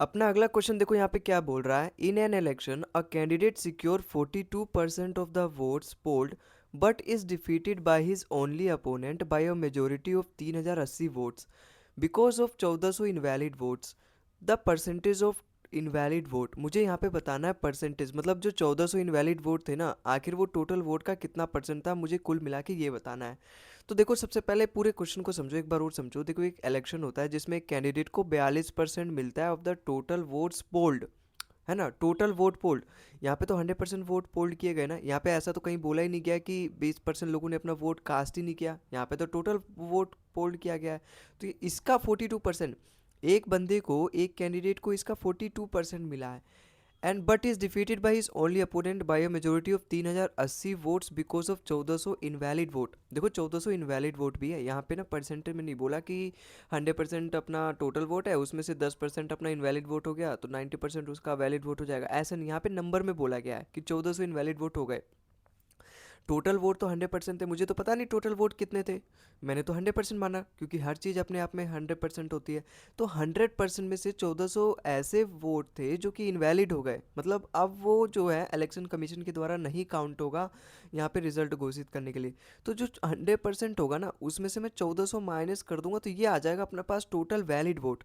अपना अगला क्वेश्चन देखो यहाँ पे क्या बोल रहा है। In an election a candidate secure 42% of the votes polled but is defeated by his only opponent by a majority of 3080 votes because of 1400 invalid votes. The percentage of invalid vote, मुझे यहाँ पे बताना है percentage, मतलब जो 1400 invalid vote थे ना, आखिर वो टोटल वोट का कितना परसेंट था, मुझे कुल मिला के ये बताना है। तो देखो सबसे पहले पूरे क्वेश्चन को समझो, एक बार और समझो। देखो एक इलेक्शन होता है जिसमें एक कैंडिडेट को 42% मिलता है of the total votes polled, है ना, टोटल वोट पोल्ड। यहाँ पे तो 100% वोट पोल्ड किए गए ना, यहाँ पे ऐसा तो कहीं बोला ही नहीं गया कि 20% लोगों ने अपना वोट कास्ट ही नहीं किया, यहाँ पे तो टोटल वोट पोल्ड किया गया है। तो इसका 42%, एक बंदे को, एक कैंडिडेट को इसका 42% मिला है। And but is defeated by his only opponent by a majority of 3080 votes because of 1400 invalid vote. देखो 1400 इनवैलिड वोट भी है यहाँ पे ना, परसेंटेज में नहीं बोला कि 100% अपना टोटल वोट है उसमें से 10% अपना इनवैलिड वोट हो गया तो 90% उसका वैलिड वोट हो जाएगा, ऐसा नहीं। यहाँ पे नंबर में बोला गया है कि 1400 इनवैलिड वोट हो गए। टोटल वोट तो 100% थे, मुझे तो पता नहीं टोटल वोट कितने थे, मैंने तो 100% माना क्योंकि हर चीज़ अपने आप में 100% होती है। तो 100% में से 1400 ऐसे वोट थे जो कि इनवैलिड हो गए, मतलब अब वो जो है इलेक्शन कमीशन के द्वारा नहीं काउंट होगा यहाँ पे रिजल्ट घोषित करने के लिए। तो जो 100% होगा ना उसमें से मैं 1400 माइनस कर दूंगा तो ये आ जाएगा अपने पास टोटल वैलिड वोट।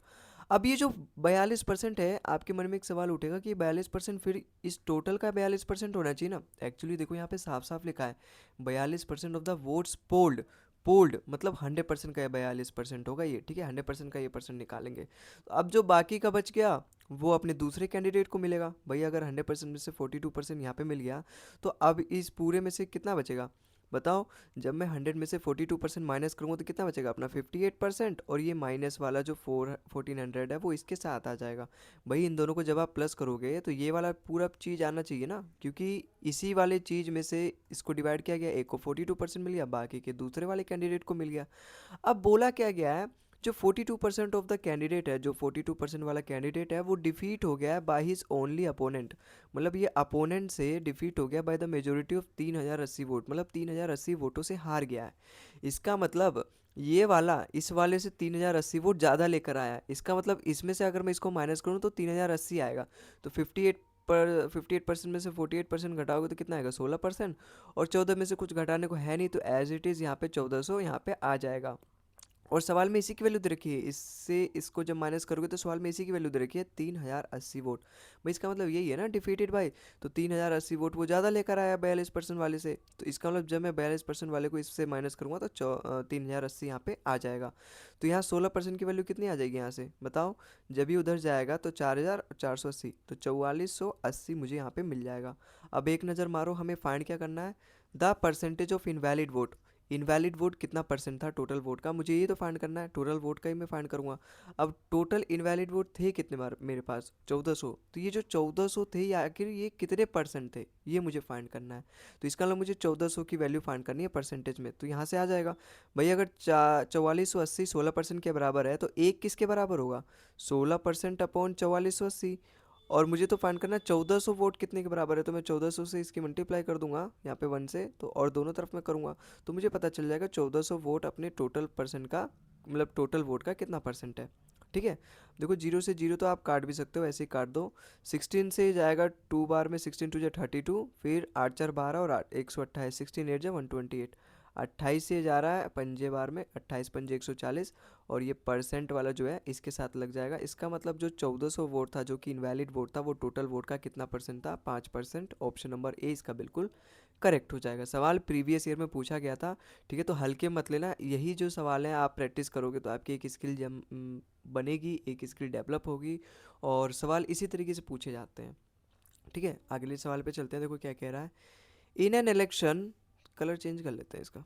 अब ये जो 42% है, आपके मन में एक सवाल उठेगा कि 42% फिर इस टोटल का 42% होना चाहिए ना। एक्चुअली देखो यहाँ पे साफ साफ लिखा है 42% of the votes polled. Polled मतलब 100% का 42% होगा ये, ठीक है, 100% का ये परसेंट निकालेंगे। तो अब जो बाकी का बच गया वो अपने दूसरे कैंडिडेट को मिलेगा। भाई अगर 100% में से 42% यहाँ पे मिल गया तो अब इस पूरे में से कितना बचेगा बताओ। जब मैं 100 में से 42% माइनस करूँगा तो कितना बचेगा अपना 58%, और ये माइनस वाला जो 1400 है वो इसके साथ आ जाएगा। भाई इन दोनों को जब आप प्लस करोगे तो ये वाला पूरा चीज़ आना चाहिए ना, क्योंकि इसी वाले चीज़ में से इसको डिवाइड किया गया, एक को 42% मिल गया, बाकी के दूसरे वाले कैंडिडेट को मिल गया। अब बोला क्या गया है, जो 42% ऑफ द कैंडिडेट है, जो 42% वाला कैंडिडेट है वो डिफीट हो गया है बाय हिज ओनली अपोनेंट। मतलब ये अपोनेंट से डिफीट हो गया by the majority of 3080 vote, मतलब 3080 वोटों से हार गया है। इसका मतलब ये वाला इस वाले से 3080 वोट ज़्यादा लेकर आया है। इसका मतलब इसमें से अगर मैं इसको माइनस करूँ तो 3080 आएगा। तो 58% में से 48% घटाओगे तो कितना आएगा 16%। और 14 में से कुछ घटाने को है नहीं तो एज इट इज़ यहाँ पे 1400 यहाँ पे आ जाएगा। और सवाल में इसी की वैल्यू दे रखी है, इससे इसको जब माइनस करोगे तो सवाल में इसी की वैल्यू दे रखी है 3080 वोट। भाई इसका मतलब यही है ना डिफीटेड बाई, तो 3080 वोट वो ज़्यादा लेकर आया 42% वाले से। तो इसका मतलब जब मैं 42% वाले को इससे माइनस करूँगा तो 3080 यहाँ पे आ जाएगा। तो यहाँ 16% की वैल्यू कितनी आ जाएगी यहाँ से बताओ। जब ही उधर जाएगा तो 4480, तो 4480 मुझे यहाँ पे मिल जाएगा। अब एक नज़र मारो, हमें फाइंड क्या करना है, the percentage of invalid vote. Invalid vote कितना परसेंट था टोटल वोट का, मुझे ये तो फाइंड करना है, टोटल वोट का ही मैं फाइंड करूंगा। अब टोटल इनवैलिड वोट थे कितने बार मेरे पास 1400, तो ये जो 1400 थे ये आखिर ये कितने परसेंट थे ये मुझे फाइंड करना है। तो इसका मतलब मुझे 1400 की वैल्यू फाइंड करनी है परसेंटेज में, तो यहाँ से आ जाएगा। भाई अगर 4480 16% के बराबर है तो एक किसके बराबर होगा, 16% अपॉन 4480। और मुझे तो फाइंड करना है 1400 वोट कितने के बराबर है, तो मैं 1400 से इसकी मल्टीप्लाई कर दूंगा यहाँ पे 1 से, तो और दोनों तरफ मैं करूँगा तो मुझे पता चल जाएगा 1400 वोट अपने टोटल परसेंट का, मतलब टोटल वोट का कितना परसेंट है। ठीक है, देखो जीरो से जीरो तो आप काट भी सकते हो, ऐसे ही काट दो। 16 से जाएगा 2 बार में, 16 टू जा 32, फिर 8 4 12 और 8 128, 16 8 जा 128। 28 से जा रहा है पंजे बार में, 28 पंजे 140, और ये परसेंट वाला जो है इसके साथ लग जाएगा। इसका मतलब जो 1400 वोट था जो कि इनवैलिड वोट था वो टोटल वोट का कितना परसेंट था, 5%। ऑप्शन नंबर ए इसका बिल्कुल करेक्ट हो जाएगा। सवाल प्रीवियस ईयर में पूछा गया था, ठीक है, तो हल्के मत लेना। यही जो सवाल है आप प्रैक्टिस करोगे तो आपकी एक स्किल बनेगी, एक स्किल डेवलप होगी, और सवाल इसी तरीके से पूछे जाते हैं। ठीक है, अगले सवाल पे चलते हैं। देखो क्या कह रहा है, in an election, colour change कर लेते हैं इसका,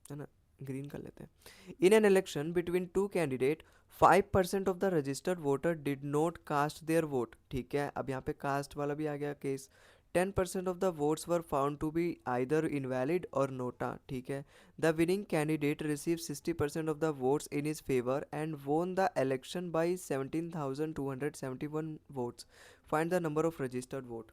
है ना, ग्रीन कर लेते हैं। In an election between two candidate 5% of the registered voter did not cast their vote. ठीक है, अब यहाँ पे कास्ट वाला भी आ गया case. 10% of the votes were found to be either invalid और नोटा। ठीक है, the winning candidate receive 60% of the votes in his favour and won the election by 17,271 votes. Find the number of registered vote.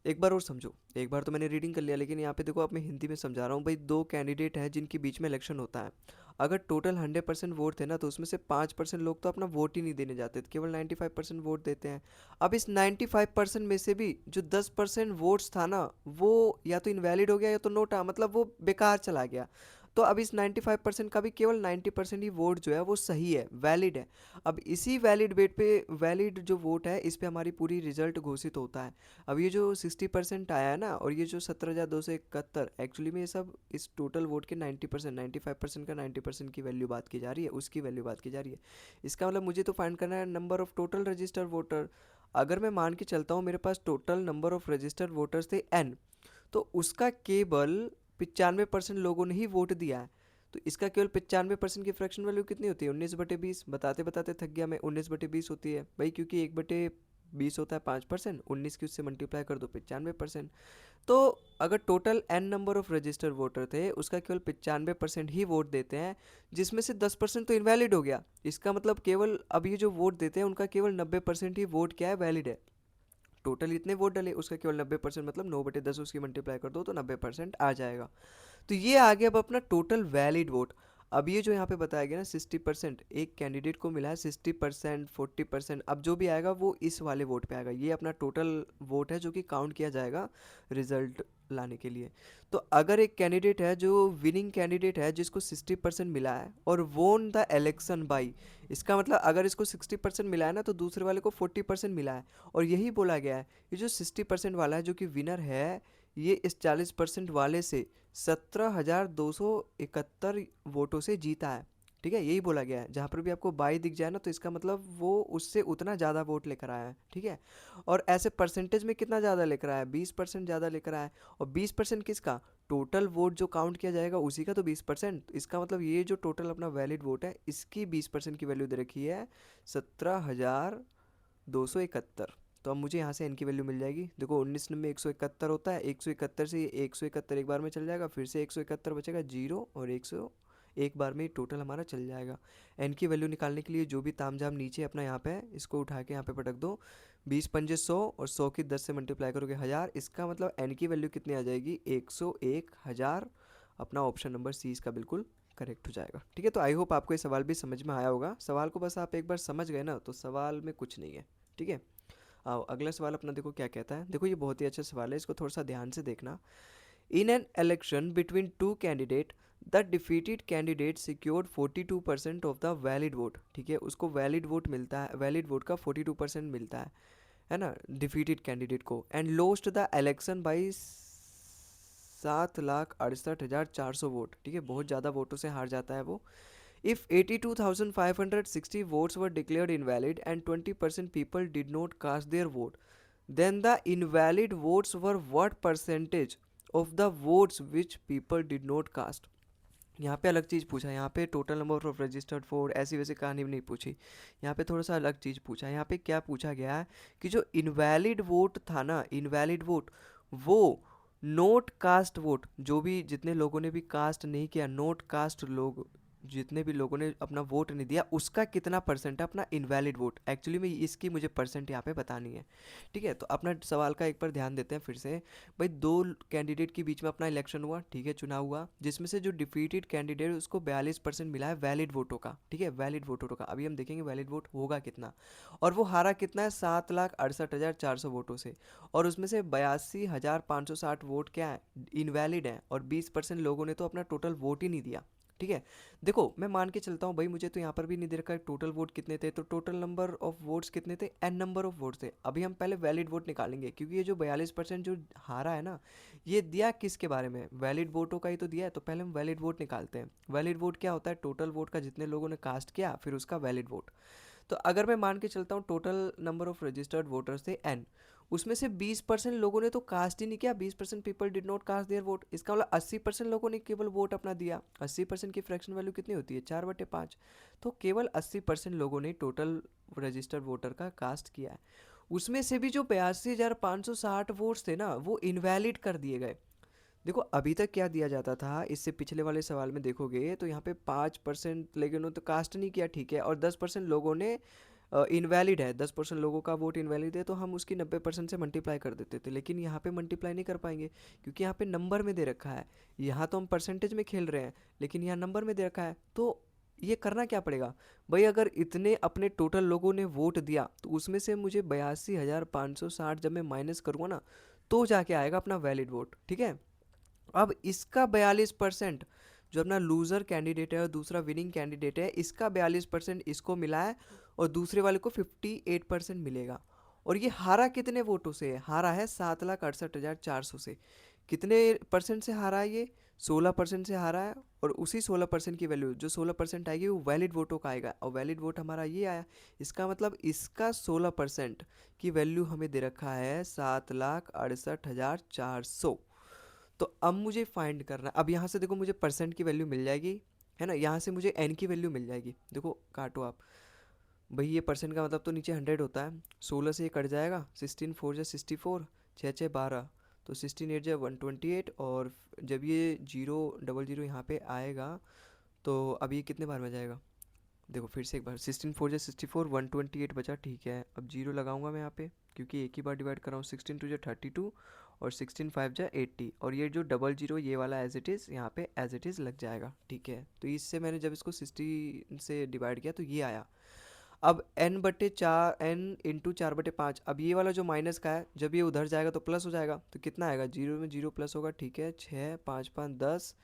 एक बार और समझो, एक बार तो मैंने रीडिंग कर लिया लेकिन यहाँ पे देखो अब मैं हिंदी में समझा रहा हूँ। भाई दो कैंडिडेट हैं जिनके बीच में इलेक्शन होता है। अगर टोटल 100% वोट थे ना तो उसमें से 5% लोग तो अपना वोट ही नहीं देने जाते थे, केवल 95% वोट देते हैं। अब इस 95% में से भी जो 10% वोट्स था ना वो या तो इनवैलिड हो गया या तो नोटा, मतलब वो बेकार चला गया। तो अब इस 95% का भी केवल 90% ही वोट जो है वो सही है, वैलिड है। अब इसी वैलिड वेट पे, वैलिड जो वोट है इस पे हमारी पूरी रिजल्ट घोषित होता है। अब ये जो 60% आया है ना और ये जो 17,271, एक्चुअली में ये सब इस टोटल वोट के 90%, 95% का 90% की वैल्यू बात की जा रही है, उसकी वैल्यू बात की जा रही है। इसका मतलब मुझे तो फाइंड करना है number of total registered voter. अगर मैं मान के चलता हूँ मेरे पास total number of registered voters थे n, तो उसका केवल 95% लोगों ने ही वोट दिया है। तो इसका केवल 95% की फ्रैक्शन वैल्यू कितनी होती है? 19/20। बताते बताते थक गया मैं, 19/20 होती है भाई, क्योंकि 1/20 होता है 5%, 19 की उससे मल्टीप्लाई कर दो 95%। तो अगर total n number of registered voter थे उसका केवल 95% ही वोट देते हैं, जिसमें से 10% तो इनवैलिड हो गया। इसका मतलब केवल अब ये जो वोट देते हैं उनका केवल 90% ही वोट क्या है, वैलिड है। टोटल इतने वोट डले उसका केवल 90%, मतलब 9/10 उसकी मल्टीप्लाई कर दो तो 90% आ जाएगा। तो ये आ गया अब अपना टोटल वैलिड वोट। अब ये जो यहाँ पे बताया गया ना 60%, एक कैंडिडेट को मिला है 60%, 40%, अब जो भी आएगा वो इस वाले वोट पे आएगा। ये अपना टोटल वोट है जो कि काउंट किया जाएगा रिजल्ट लाने के लिए। तो अगर एक कैंडिडेट है जो विनिंग कैंडिडेट है जिसको 60% मिला है और वोन द इलेक्शन बाई, इसका मतलब अगर इसको 60% मिला है ना तो दूसरे वाले को 40% मिला है। और यही बोला गया है ये जो 60% वाला है जो कि विनर है, ये इस 40% वाले से 17,271 वोटों से जीता है। ठीक है, यही बोला गया है। जहाँ पर भी आपको बाई दिख जाए ना तो इसका मतलब वो उससे उतना ज़्यादा वोट लेकर आया है। ठीक है, और ऐसे परसेंटेज में कितना ज़्यादा लेकर आया है? 20% ज़्यादा लेकर आया है। और 20% किसका? टोटल वोट जो काउंट किया जाएगा उसी का तो 20%। इसका मतलब ये जो टोटल अपना वैलिड वोट है इसकी 20% की वैल्यू दे रखी है 17,271। तो अब मुझे यहाँ से n की वैल्यू मिल जाएगी। देखो 19 में 171 होता है, 171 से 171 एक बार में चल जाएगा, फिर से 171 बचेगा, जीरो और 100 एक बार में टोटल हमारा चल जाएगा। n की वैल्यू निकालने के लिए जो भी तामझाम नीचे अपना यहाँ पे है इसको उठा के यहाँ पे पटक दो। 20×5 100 और 100 की 10 से मल्टीप्लाई करोगे 1000। इसका मतलब n की वैल्यू कितनी आ जाएगी? 101,000। अपना ऑप्शन नंबर सी इसका बिल्कुल करेक्ट हो जाएगा। ठीक है, तो आई होप आपको ये सवाल भी समझ में आया होगा। सवाल को बस आप एक बार समझ गए ना तो सवाल में कुछ नहीं है। ठीक है, आओ अगला सवाल अपना देखो क्या कहता है। देखो ये बहुत ही अच्छा सवाल है, इसको थोड़ा सा ध्यान से देखना। इन an election between two candidate the defeated candidate secured 42% of the valid vote. ठीक है, उसको वैलिड वोट मिलता है, वैलिड वोट का 42% मिलता है ना डिफीटेड कैंडिडेट को, and lost the election by 7,68,400 vote. ठीक है, बहुत ज़्यादा वोटों से हार जाता है वो। If 82,560 votes were declared invalid and 20% people did not cast their vote, then the invalid votes were what percentage of the votes which people did not cast? यहाँ पे अलग चीज़ पूछा, यहाँ पे total number of registered vote ऐसी वैसी कहानी भी नहीं पूछी। यहाँ पे थोड़ा सा अलग चीज़ पूछा। यहाँ पे क्या पूछा गया है कि जो इनवैलिड वोट था ना, इनवैलिड वोट वो नोट कास्ट वोट, जो भी जितने लोगों ने भी कास्ट नहीं किया, नोट कास्ट लोग जितने भी लोगों ने अपना वोट नहीं दिया उसका कितना परसेंट है अपना इनवैलिड वोट। एक्चुअली में इसकी मुझे परसेंट यहाँ पे बतानी है। ठीक है, तो अपना सवाल का एक बार ध्यान देते हैं फिर से। भाई दो कैंडिडेट के बीच में अपना इलेक्शन हुआ, ठीक है, चुनाव हुआ, जिसमें से जो डिफीटेड कैंडिडेट उसको 42% मिला है वैलिड वोटों का। ठीक है, वैलिड वोटों का अभी हम देखेंगे वैलिड वोट होगा कितना। और वो हारा कितना है? 7,68,400 वोटों से। और उसमें से 82,560 वोट क्या है? इनवैलिड है। और 20% लोगों ने तो अपना टोटल वोट ही नहीं दिया। ठीक है, देखो मैं मान के चलता हूँ भाई, मुझे तो यहाँ पर भी नहीं दे रखा है टोटल वोट कितने थे, तो टोटल नंबर ऑफ वोट्स कितने थे? एन नंबर ऑफ वोट्स थे। अभी हम पहले वैलिड वोट निकालेंगे, क्योंकि ये जो 42% जो हारा है ना, ये दिया किसके बारे में? वैलिड वोटों का ही तो दिया है। तो पहले हम वैलिड वोट निकालते हैं। वैलिड वोट क्या होता है? टोटल वोट का जितने लोगों ने कास्ट किया फिर उसका वैलिड वोट। तो अगर मैं मान के चलता हूँ total number of registered voters थे एन, उसमें से 20% लोगों ने तो कास्ट ही नहीं किया, 20% people did not cast their vote. इसका मतलब 80% लोगों ने केवल वोट अपना दिया। 80% की फ्रैक्शन वैल्यू कितनी होती है? 4/5। तो केवल 80% लोगों ने टोटल रजिस्टर्ड वोटर का कास्ट किया है। उसमें से भी जो 82,560 वोट्स थे ना वो इनवैलिड कर दिए गए। देखो अभी तक क्या दिया जाता था, इससे पिछले वाले सवाल में देखोगे तो यहाँ पे 5% लेकिन तो कास्ट नहीं किया, ठीक है, और 10% लोगों ने इनवैलिड है, 10% लोगों का वोट इनवैलिड है, तो हम उसकी 90% से मल्टीप्लाई कर देते थे। लेकिन यहाँ पे मल्टीप्लाई नहीं कर पाएंगे क्योंकि यहाँ पे नंबर में दे रखा है। यहाँ तो हम परसेंटेज में खेल रहे हैं, लेकिन यहाँ नंबर में दे रखा है। तो ये करना क्या पड़ेगा भाई, अगर इतने अपने टोटल लोगों ने वोट दिया तो उसमें से मुझे 82,560 जब मैं माइनस करूँगा ना, तो जाके आएगा अपना वैलिड वोट। ठीक है, अब इसका 42% जो अपना लूज़र कैंडिडेट है और दूसरा विनिंग कैंडिडेट है, इसका 42% इसको मिला है और दूसरे वाले को 58% मिलेगा। और ये हारा कितने वोटों से है? हारा है 7,68,400 से। कितने परसेंट से हारा है ये? 16% से हारा है। और उसी 16% की वैल्यू, जो 16% आएगी वो वैलिड वोटों का आएगा, और वैलिड वोट हमारा ये आया। इसका मतलब इसका 16% की वैल्यू हमें दे रखा है 7,68,400। तो अब मुझे फाइंड करना है। अब यहाँ से देखो मुझे परसेंट की वैल्यू मिल जाएगी, है ना, यहाँ से मुझे एन की वैल्यू मिल जाएगी। देखो काटो आप भाई, ये परसेंट का मतलब तो नीचे 100 होता है, 16 से ये कट जाएगा, 16 4 जा 64, 6 6 12, तो 16 8 जा 128। और जब ये 000 यहाँ पे आएगा तो अब ये कितने बार में जाएगा? देखो फिर से एक बार, 16 4 जा 64, 128 बचा, ठीक है। अब जीरो लगाऊंगा मैं यहाँ पे क्योंकि एक ही बार डिवाइड कर रहा हूँ। 16 2 जा 32 और 16 5 जा 80, और ये जो डबल जीरो ये वाला एज इट इज़ यहाँ पे एज इट इज़ लग जाएगा। ठीक है, तो इससे मैंने जब इसको 60 से डिवाइड किया तो ये आया। अब n/4 अब ये वाला जो माइनस का है, जब ये उधर जाएगा तो प्लस हो जाएगा, तो कितना आएगा? जीरो में जीरो प्लस होगा, ठीक है। 6 5 5 10,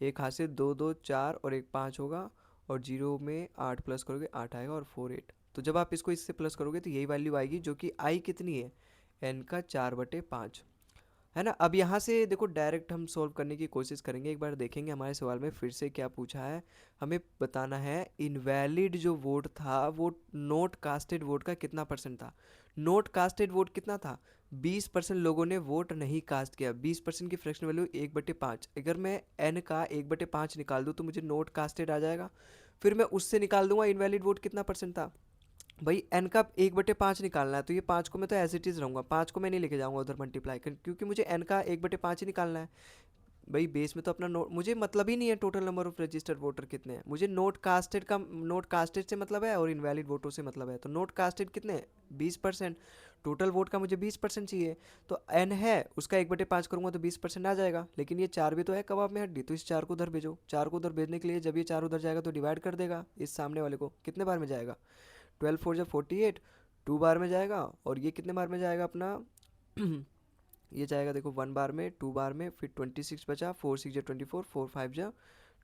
एक हाथ से 2 2 4 और एक 5 होगा, और जीरो में 8 प्लस करोगे 8 आएगा, और 4 8। तो जब आप इसको इससे प्लस करोगे तो यही वैल्यू आएगी, जो कि आई कितनी है? n/4/5, है ना। अब यहाँ से देखो डायरेक्ट हम सॉल्व करने की कोशिश करेंगे। एक बार देखेंगे हमारे सवाल में फिर से क्या पूछा है। हमें बताना है इनवैलिड जो वोट था वो नोट कास्टेड वोट का कितना परसेंट था। नोट कास्टेड वोट कितना था? 20% लोगों ने वोट नहीं कास्ट किया। 20% की फ्रैक्शन वैल्यू 1/5। अगर मैं एन का 1/5 निकाल दूँ तो मुझे नोट कास्टेड आ जाएगा। फिर मैं उससे निकाल दूंगा इनवैलिड वोट कितना परसेंट था। भाई एन का 1/5 निकालना है, तो ये 5 को मैं तो एज इट इज़ रहूँगा, 5 को मैं नहीं लेके जाऊँगा उधर मल्टीप्लाई कर, क्योंकि मुझे एन का 1/5 ही निकालना है। भाई बेस में तो अपना नोट, मुझे मतलब ही नहीं है total number of registered voter कितने हैं। मुझे नोट कास्टेड से मतलब है और इनवैलिड वोटों से मतलब है। तो नोट कास्टेड कितने हैं? 20%। टोटल वोट का मुझे 20% चाहिए, तो एन है उसका 1/5 करूँगा तो 20% आ जाएगा। लेकिन ये 4 भी तो है कबाब में हड्डी, तो इस 4 को उधर भेजो। 4 को उधर भेजने के लिए जब ये 4 उधर जाएगा तो डिवाइड कर देगा इस सामने वाले को। कितने बार में जाएगा? 12 4 जा 48, 2 बार में जाएगा। और ये कितने बार में जाएगा अपना? ये जाएगा देखो 1 बार में, 2 बार में, फिर 26 बचा, 4 6 जा 24, 4 5 जा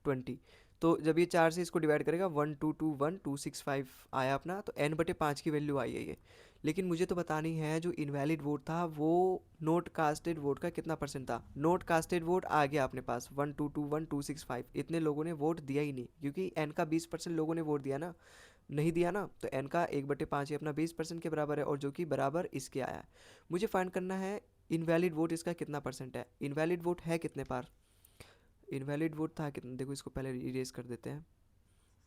20। तो जब ये 4 से इसको डिवाइड करेगा 1 2 2 1 2 6 5 आया अपना, तो n/5 की वैल्यू आई है ये। लेकिन मुझे तो बतानी है जो इनवैलिड वोट था वो नोट कास्टेड वोट का कितना परसेंट था। नोट कास्टेड वोट आ गया अपने पास 1 2 2 1 2 6 5। इतने लोगों ने वोट दिया ही नहीं, क्योंकि एन का 20% लोगों ने वोट दिया ना, नहीं दिया ना, तो एन का 1/5 ही अपना 20% के बराबर है, और जो कि बराबर इसके आया है। मुझे फाइंड करना है इनवैलिड वोट इसका कितना परसेंट है। इनवैलिड वोट है कितने बार? इनवैलिड वोट था कितना, देखो इसको पहले इरेज कर देते हैं।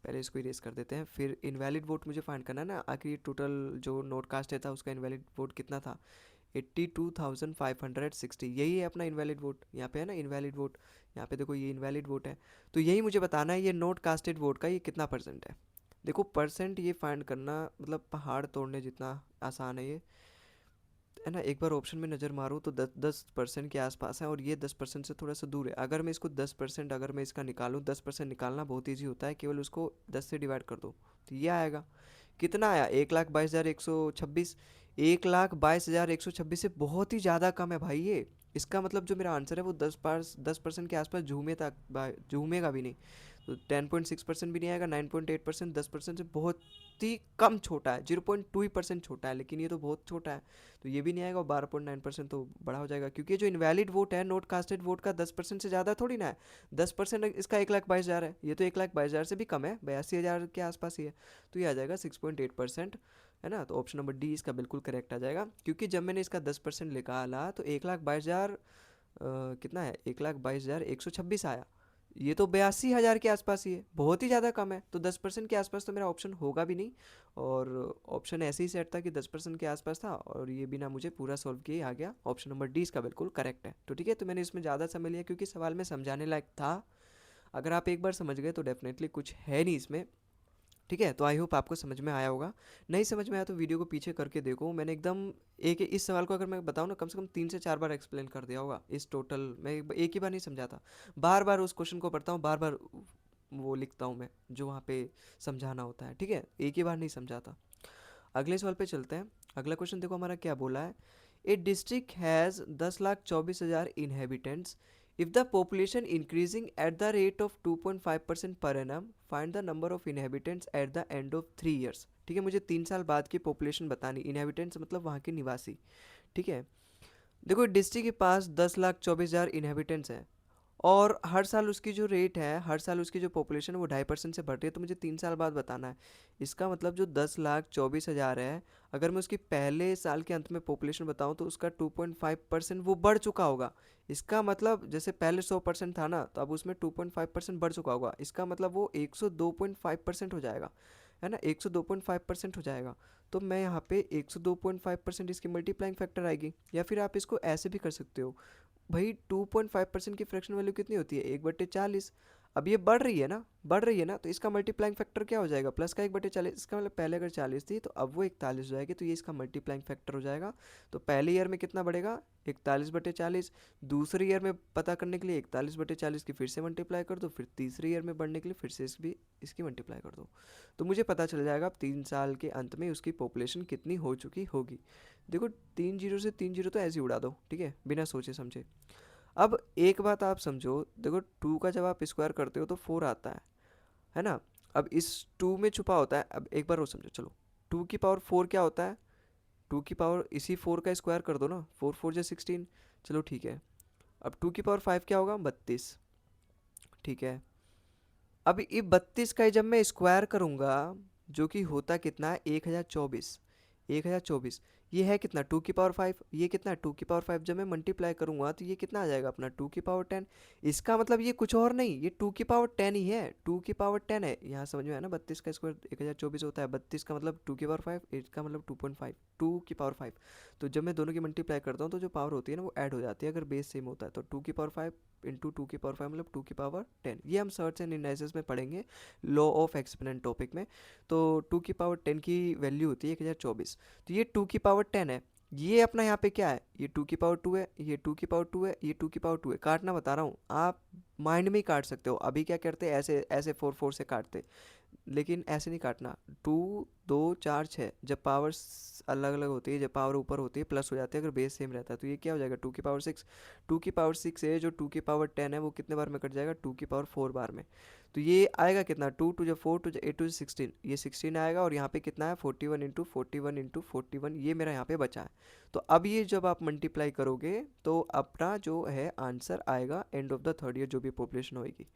पहले इसको इरेज कर देते हैं, फिर इनवैलिड वोट मुझे फाइंड करना है ना। आखिर टोटल जो नोट कास्ट था उसका इनवैलिड वोट कितना था? 82,560, यही है अपना इनवैलिड वोट। यहाँ पे है ना इनवैलिड वोट, यहाँ पे देखो ये इनवैलिड वोट है। तो यही मुझे बताना है ये नोट कास्टेड वोट का ये कितना परसेंट है। देखो परसेंट ये फाइंड करना मतलब पहाड़ तोड़ने जितना आसान है ये, है ना। एक बार ऑप्शन में नज़र मारूँ तो 10% के आसपास है, और ये 10% से थोड़ा सा दूर है। अगर मैं इसको 10%, अगर मैं इसका निकालूँ, 10% निकालना बहुत ईजी होता है, केवल उसको 10 से डिवाइड कर दो तो ये आएगा। कितना आया? 1,22,126। 1,22,126 से बहुत ही ज़्यादा कम है भाई ये। इसका मतलब जो मेरा आंसर है वो 10% के आसपास झूमेगा भी नहीं। तो 10.6% भी नहीं आएगा, 9.8%, 10% से बहुत ही कम छोटा है, 0.2% छोटा है, लेकिन ये तो बहुत छोटा है। तो ये भी नहीं आएगा, और 12.9% तो बड़ा हो जाएगा, क्योंकि जो इनवैलिड वोट है नोट कास्टेड वोट का 10% से ज़्यादा थोड़ी ना है। 10% इसका 1,22,000 है, ये तो 1,22,000 से भी कम है, 82,000 के आसपास ही है। तो ये आ जाएगा 6.8%, है ना। तो ऑप्शन नंबर डी इसका बिल्कुल करेक्ट आ जाएगा, क्योंकि जब मैंने इसका 10% निकाला तो 1,22,000 कितना है? 1,22,126 आया। ये तो 82,000 के आसपास ही है, बहुत ही ज़्यादा कम है। तो 10% के आसपास तो मेरा ऑप्शन होगा भी नहीं, और ऑप्शन ऐसे ही सेट था कि 10% के आसपास था, और ये बिना मुझे पूरा सॉल्व किए आ गया। ऑप्शन नंबर डी इसका बिल्कुल करेक्ट है। तो ठीक है, तो मैंने इसमें ज़्यादा समय लिया क्योंकि सवाल में समझाने लायक था। अगर आप एक बार समझ गए तो डेफिनेटली कुछ है नहीं इसमें, ठीक है, तो आई होप आपको समझ में आया होगा। नहीं समझ में आया तो वीडियो को पीछे करके देखो, मैंने एकदम एक इस सवाल को अगर मैं बताऊँ ना, कम से कम 3 से 4 बार एक्सप्लेन कर दिया होगा। इस टोटल मैं एक ही बार नहीं समझाता, बार बार उस क्वेश्चन को पढ़ता हूँ, बार बार वो लिखता हूँ मैं जो वहाँ पे समझाना होता है। ठीक है, एक ही बार नहीं समझाता। अगले सवाल पे चलते हैं। अगला क्वेश्चन देखो हमारा क्या बोला है। ए district has 10,24,000 inhabitants. If the population increasing at the rate of 2.5% per annum, find the number of inhabitants at the end of 3 years. ठीक है, मुझे 3 साल बाद की पॉपुलेशन बतानी। इनहेबिटेंट्स मतलब वहाँ के निवासी। ठीक है, देखो डिस्ट्रिक्ट के पास 10,24,000 इनहेबिटेंट्स हैं, और हर साल उसकी जो रेट है, हर साल उसकी जो पॉपुलेशन है वो 2.5% से बढ़ रही है। तो मुझे 3 साल बाद बताना है। इसका मतलब जो 10,24,000 है, अगर मैं उसकी पहले साल के अंत में पॉपुलेशन बताऊं तो उसका 2.5% वो बढ़ चुका होगा। इसका मतलब जैसे पहले 100% था ना, तो अब उसमें 2.5% बढ़ चुका होगा। इसका मतलब वो 102.5% हो जाएगा, है ना, 102.5% हो जाएगा। तो मैं यहाँ पे 102.5% इसकी मल्टीप्लाइंग फैक्टर आएगी। या फिर आप इसको ऐसे भी कर सकते हो, भाई 2.5% की फ्रैक्शन वैल्यू कितनी होती है, 1/40। अब ये बढ़ रही है ना, बढ़ रही है ना, तो इसका मल्टीप्लाइंग फैक्टर क्या हो जाएगा, प्लस का 1/40। इसका मतलब पहले अगर 40 थी तो अब वो 41 हो जाएगी, तो ये इसका मल्टीप्लाइंग फैक्टर हो जाएगा। तो पहले ईयर में कितना बढ़ेगा, 41/40। दूसरे ईयर में पता करने के लिए 41/40 की फिर से मल्टीप्लाई कर दो, फिर तीसरे ईयर में बढ़ने के लिए फिर से इसकी मल्टीप्लाई कर दो। तो मुझे पता चल जाएगा अब 3 साल के अंत में उसकी पॉपुलेशन कितनी हो चुकी होगी। देखो 3 जीरो से 3 जीरो तो ऐसे ही उड़ा दो, ठीक है, बिना सोचे समझे। अब एक बात आप समझो, देखो 2 का जब आप स्क्वायर करते हो तो 4 आता है ना। अब इस 2 में छुपा होता है, अब एक बार वो समझो, चलो 2 की पावर 4 क्या होता है, 2 की पावर इसी 4 का स्क्वायर कर दो ना, 4 4 जा 16। चलो ठीक है, अब 2 की पावर 5 क्या होगा, 32। ठीक है, अब ये 32 का ही जब मैं स्क्वायर करूँगा, जो कि होता कितना है, 1024। 1024 ये है कितना, 2 की पावर 5। ये कितना है, 2 की पावर 5। जब मैं मल्टीप्लाई करूँगा तो ये कितना आ जाएगा अपना, 2 की पावर 10। इसका मतलब ये कुछ और नहीं, ये 2 की पावर 10 ही है, 2 की पावर 10 है। यहाँ समझ में आया ना, 32 का स्क्वायर 1024 होता है, 32 का मतलब 2 की पावर 5, 8 का मतलब 2.5, 2 की पावर 5। तो जब मैं दोनों की मल्टीप्लाई करता हूँ तो जो पावर होती है ना वो ऐड हो जाती है, अगर बेस सेम होता है। तो 2 की पावर 5 इंटू 2 की पावर 5 मतलब 2 की पावर 10। ये हम सर्च एंड एनालिसिस में पढ़ेंगे, लॉ ऑफ एक्सपोनेंट टॉपिक में। तो 2 की पावर 10 की वैल्यू होती है 1024। तो ये 2 की पावर 10 है। ये अपना यहाँ पे क्या है, ये 2 की पावर 2 है, ये 2 की पावर 2 है, ये 2 की पावर 2 है। काटना बता रहा हूँ, आप माइंड में ही काट सकते हो। अभी क्या करते हैं, ऐसे ऐसे 4 4 से काटते, लेकिन ऐसे नहीं काटना। 2 2 4 6 जब पावर अलग अलग होती है, जब पावर ऊपर होती है प्लस हो जाती है, अगर बेस सेम रहता है तो ये क्या हो जाएगा, 2 की पावर 6। 2 की पावर 6 है, जो 2 की पावर 10 है वो कितने बार में कट जाएगा, 2 की पावर 4 बार में। तो ये आएगा कितना, 2 2 जा 4 2 जा 8 2 जा 16, ये 16 आएगा। और यहाँ पे कितना है, 41 इंटू 41 ये मेरा यहाँ पे बचा है। तो अब ये जब आप मल्टीप्लाई करोगे तो अपना जो है आंसर आएगा end of the third year जो भी पॉपुलेशन होगी।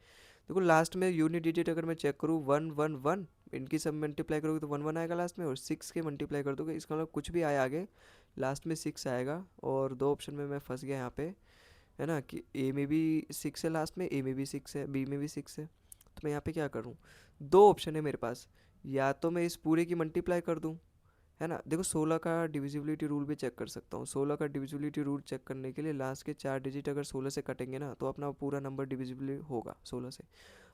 देखो लास्ट में यूनिट डिजिट अगर मैं चेक करूँ, 1 1 1, इनकी सब मल्टीप्लाई करोगे तो 1 1 आएगा लास्ट में, और 6 के मल्टीप्लाई कर दोगे, इसका मतलब कुछ भी आया आगे लास्ट में 6 आएगा। और दो ऑप्शन में मैं फंस गया यहाँ पे, है ना, कि ए में भी 6 है, लास्ट में ए में भी 6 है, बी में भी 6 है। तो मैं यहाँ पे क्या करूँ, दो ऑप्शन है मेरे पास, या तो मैं इस पूरे की मल्टीप्लाई कर दूँ, है ना। देखो 16 का डिविजिबिलिटी रूल भी चेक कर सकता हूँ। 16 का डिविजिबिलिटी रूल चेक करने के लिए लास्ट के 4 डिजिट अगर 16 से कटेंगे ना तो अपना पूरा नंबर डिविजिबल होगा 16 से।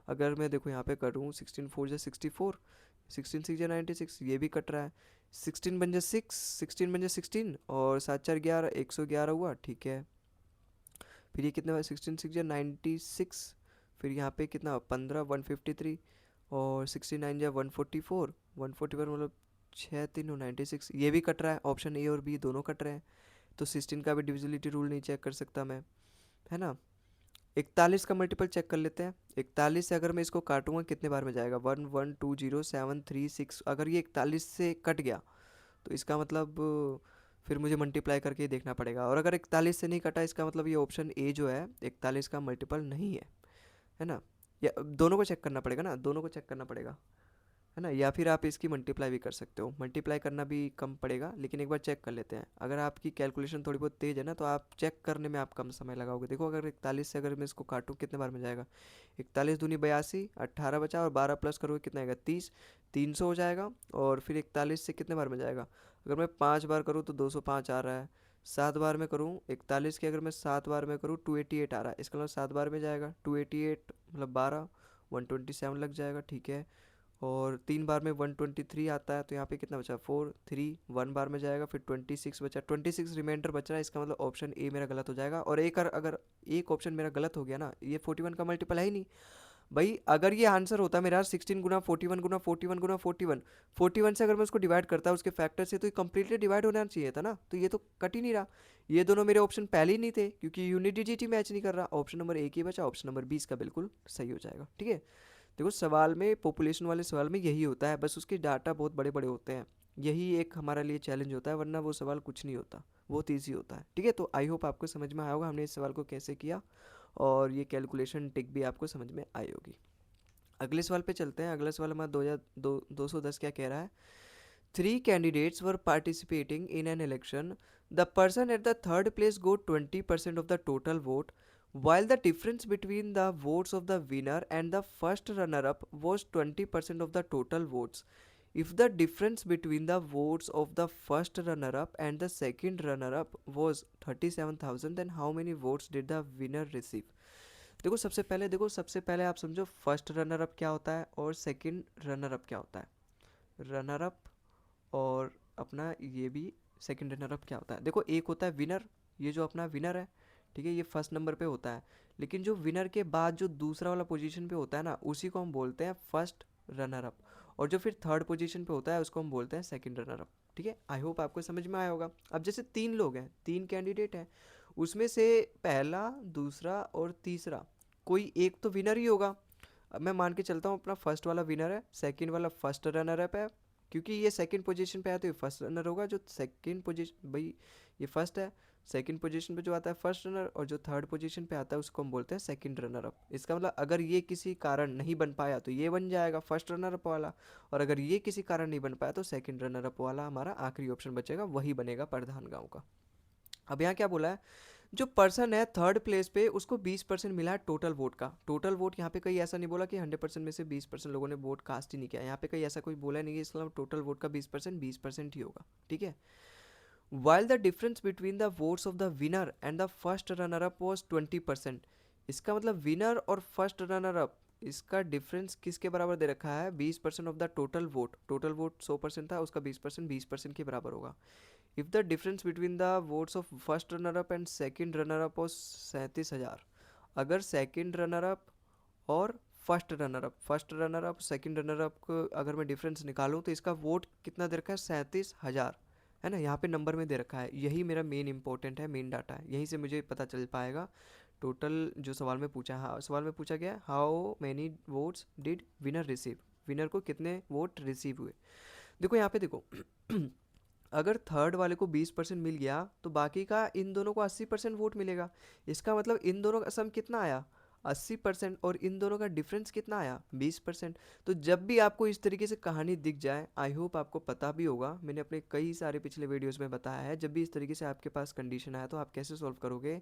अगर मैं देखो यहाँ पे करूँ, 16 4 जा 64, 16 6 जा 96, ये भी कट रहा है। 16 बन जा 6, 16 बन जा 16, और 7 4 11, 111 हुआ, ठीक है। फिर ये कितना हुआ, 16 6 जा 96, फिर यहाँ पे कितना 15, 153, और 69 जा 144, 144 मतलब 6 3 96, ये भी कट रहा है। ऑप्शन ए और बी दोनों कट रहे हैं। तो 16 का भी डिविजिबिलिटी रूल नहीं चेक कर सकता मैं, है ना। 41 का मल्टीपल चेक कर लेते हैं। 41 से अगर मैं इसको काटूंगा कितने बार में जाएगा, 1 1 2 0 7 3 6। अगर ये 41 से कट गया तो इसका मतलब फिर मुझे मल्टीप्लाई करके ही देखना पड़ेगा। और अगर 41 से नहीं कटा, इसका मतलब ये ऑप्शन ए जो है 41 का मल्टीपल नहीं है ना। या दोनों को चेक करना पड़ेगा ना, दोनों को चेक करना पड़ेगा, है ना। या फिर आप इसकी मल्टीप्लाई भी कर सकते हो, मल्टीप्लाई करना भी कम पड़ेगा, लेकिन एक बार चेक कर लेते हैं। अगर आपकी कैलकुलेशन थोड़ी बहुत तेज़ है ना तो आप चेक करने में आप कम समय लगाओगे। देखो अगर 41 से अगर मैं इसको काटूँ कितने बार में जाएगा, 41 दूनी 82, 18 बचा, और 12 प्लस करोगे कितना आएगा, 30, 300 हो जाएगा। और फिर 41 से कितने बार में जाएगा, अगर मैं 5 बार करूँ तो 205 आ रहा है। 7 बार में करूँ 41 के, अगर मैं 7 बार में करूँ 288 आ रहा है, इसका मतलब 7 बार में जाएगा। 288 मतलब 12, 127 लग जाएगा, ठीक है। और 3 बार में 123 आता है, तो यहाँ पे कितना बचा, 4 3 1 बार में जाएगा, फिर 26 बचा, 26 रिमाइंडर बच रहा है। इसका मतलब ऑप्शन ए मेरा गलत हो जाएगा। और एक अगर एक ऑप्शन मेरा गलत हो गया ना, ये 41 का मल्टीपल है ही नहीं भाई। अगर ये आंसर होता मेरा 16 गुना 41 गुना 41 गुना 41, 41 से अगर मैं उसको डिवाइड करता उसके फैक्टर से, तो ये कंप्लीटली डिवाइड होना चाहिए था ना, तो ये तो कट ही नहीं रहा। ये दोनों मेरे ऑप्शन पहले ही नहीं थे, क्योंकि यूनिट डिजिट ही मैच नहीं कर रहा। ऑप्शन नंबर एक ही बचा, ऑप्शन नंबर 20 का बिल्कुल सही हो जाएगा। ठीक है, देखो सवाल में, पॉपुलेशन वाले सवाल में यही होता है, बस उसके डाटा बहुत बड़े बड़े होते हैं। यही एक हमारा लिए चैलेंज होता है, वरना वो सवाल कुछ नहीं होता, बहुत ईजी होता है। ठीक है, तो आई होप आपको समझ में आया होगा हमने इस सवाल को कैसे किया, और ये कैलकुलेशन टिक भी आपको समझ में आई होगी। अगले सवाल पे चलते हैं। अगला सवाल हमारा 210 क्या कह रहा है। 3 candidates were participating in an election. The person at the third place got 20% of the total vote, while the difference between the votes of the winner and the first runner-up was 20% of the total votes. If the difference between the votes of the first runner-up and the second runner-up was 37,000, then how many votes did the winner receive? देखो सबसे पहले आप समझो first runner up क्या होता है और second runner up क्या होता है। रनर अप और अपना ये भी सेकंड रनर अप क्या होता है। देखो एक होता है विनर, ये जो अपना विनर है, ठीक है, ये फर्स्ट नंबर पे होता है। लेकिन जो विनर के बाद जो दूसरा वाला पोजीशन पे होता है ना, उसी को हम बोलते हैं फर्स्ट रनर अप। और जो फिर थर्ड पोजीशन पे होता है उसको हम बोलते हैं सेकंड रनर अप। ठीक है, आई होप आपको समझ में आया होगा। अब जैसे 3 लोग हैं, 3 कैंडिडेट हैं, उसमें से पहला, दूसरा और तीसरा, कोई एक तो विनर ही होगा। अब मैं मान के चलता हूँ अपना फर्स्ट वाला विनर है, सेकंड वाला फर्स्ट रनर अप है, क्योंकि ये सेकंड पोजीशन पे आया तो ये फर्स्ट रनर होगा। जो सेकंड पोजीशन, भाई ये फर्स्ट है, सेकंड पोजीशन पे जो आता है फर्स्ट रनर, और जो थर्ड पोजीशन पे आता है उसको हम बोलते हैं सेकंड रनर अप। इसका मतलब अगर ये किसी कारण नहीं बन पाया तो ये बन जाएगा फर्स्ट रनर अप वाला, और अगर ये किसी कारण नहीं बन पाया तो सेकंड रनर अप वाला हमारा आखिरी ऑप्शन बचेगा, वही बनेगा प्रधान गांव का। अब यहाँ क्या बोला है, जो पर्सन है थर्ड प्लेस पे उसको 20% मिला है टोटल वोट का। टोटल वोट यहाँ पे कहीं ऐसा नहीं बोला कि 100% में से 20% लोगों ने वोट कास्ट ही नहीं किया, यहाँ पे कहीं ऐसा कोई बोला नहीं कि इसका टोटल वोट का 20% ही होगा। ठीक है, while the difference between the votes of the winner and the first runner up was 20%। इसका मतलब विनर और फर्स्ट रनर अप, इसका डिफरेंस किसके बराबर दे रखा है, 20% of the total vote. Total vote 100% था, उसका 20% 20% के बराबर होगा। If the difference between the votes of first runner up and second runner up was 37,000। अगर सेकंड रनर अप और first runner up second runner up को अगर मैं डिफरेंस निकालूं तो इसका वोट कितना दे रखा है, 37,000 है ना, यहाँ पे नंबर में दे रखा है। यही मेरा मेन इंपॉर्टेंट है, मेन डाटा है, यहीं से मुझे पता चल पाएगा टोटल जो सवाल में पूछा है। हाँ, सवाल में पूछा गया how many votes did winner receive, winner को कितने वोट रिसीव हुए। देखो यहाँ पे देखो अगर थर्ड वाले को 20% मिल गया तो बाकी का इन दोनों को 80% वोट मिलेगा। इसका मतलब इन दोनों का सम कितना आया, 80%, और इन दोनों का डिफरेंस कितना आया, 20%। तो जब भी आपको इस तरीके से कहानी दिख जाए, आई होप आपको पता भी होगा, मैंने अपने कई सारे पिछले वीडियोस में बताया है, जब भी इस तरीके से आपके पास कंडीशन आया तो आप कैसे सॉल्व करोगे।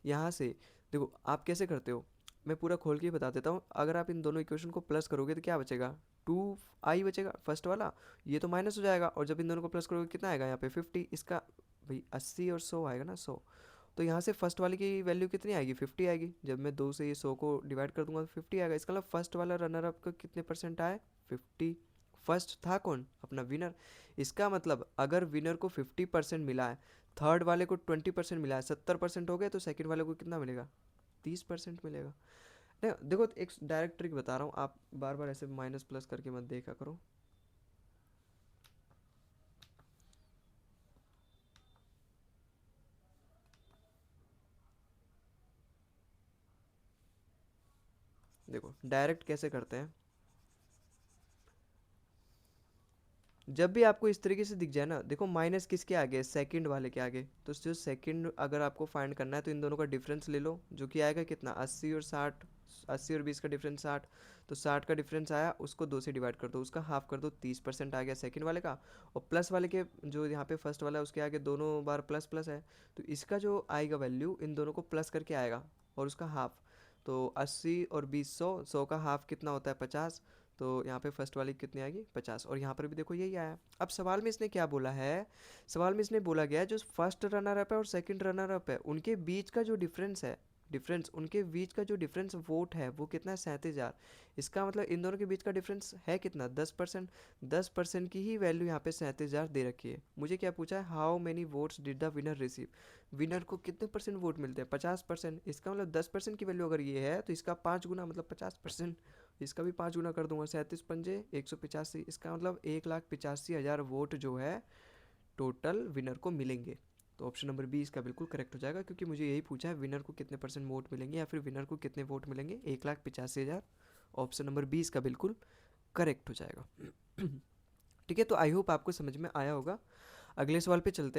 यहाँ से देखो आप कैसे करते हो, मैं पूरा खोल के बता देता हूँ। अगर आप इन दोनों इक्वेशन को प्लस करोगे तो क्या बचेगा, 2i बचेगा फर्स्ट वाला, ये तो माइनस हो जाएगा, और जब इन दोनों को प्लस करोगे कितना आएगा यहाँ पे 50। इसका भाई 80 और 100 आएगा ना, 100। तो यहाँ से फर्स्ट वाले की वैल्यू कितनी आएगी, 50 आएगी। जब मैं 2 से ये 100 को डिवाइड कर दूंगा तो 50 आएगा। इसका मतलब फर्स्ट वाला रनर अप को कितने परसेंट आए, 50। फर्स्ट था कौन, अपना विनर। इसका मतलब अगर विनर को 50% मिला है, थर्ड वाले को 20% मिला है, 70% हो गए, तो सेकंड वाले को कितना मिलेगा, 30% मिलेगा। नहीं देखो एक डायरेक्ट ट्रिक बता रहा हूँ, आप बार बार ऐसे माइनस प्लस करके मत देखा करो। देखो डायरेक्ट कैसे करते हैं, जब भी आपको इस तरीके से दिख जाए ना, देखो माइनस किसके आगे, सेकंड वाले के आगे, तो जो सेकंड अगर आपको फाइंड करना है तो इन दोनों का डिफरेंस ले लो, जो कि आएगा कितना, 80 और 60, 80 और 20 का डिफरेंस 60। तो 60 का डिफरेंस आया, उसको 2 से डिवाइड कर दो, उसका हाफ कर दो, 30% आ गया सेकंड वाले का। और प्लस वाले के जो यहाँ पे फर्स्ट वाला है उसके आगे दोनों बार प्लस प्लस है, तो इसका जो आएगा वैल्यू इन दोनों को प्लस करके आएगा, और उसका हाफ। तो 80 और 20, 100, 100 का हाफ कितना होता है, 50। तो यहाँ पे फर्स्ट वाली कितनी आएगी, 50, और यहाँ पर भी देखो यही आया। अब सवाल में इसने क्या बोला है, सवाल में इसने बोला गया है जो फर्स्ट रनर अप है और सेकंड रनर अप है उनके बीच का जो डिफरेंस है, डिफरेंस, उनके बीच का जो डिफरेंस वोट है वो कितना है, 37,000। इसका मतलब इन दोनों के बीच का डिफरेंस है कितना, 10%। 10% की ही वैल्यू यहाँ पे 37,000 दे रखी है। मुझे क्या पूछा है, how many votes did the winner receive, winner को कितने परसेंट वोट मिलते हैं, 50%। इसका मतलब 10% की वैल्यू अगर ये है तो इसका 5 गुना मतलब 50%, इसका भी 5 गुना कर दूंगा, 37 पंजे 185, इसका मतलब 1,85,000 वोट जो है टोटल विनर को मिलेंगे। तो ऑप्शन नंबर बी इसका बिल्कुल करेक्ट हो जाएगा, क्योंकि मुझे यही पूछा है विनर को कितने परसेंट वोट मिलेंगे या फिर विनर को कितने वोट मिलेंगे, 1,85,000। ऑप्शन नंबर बी इसका बिल्कुल करेक्ट हो जाएगा। ठीक है, तो आई होप आपको समझ में आया होगा। अगले सवाल पे चलते हैं।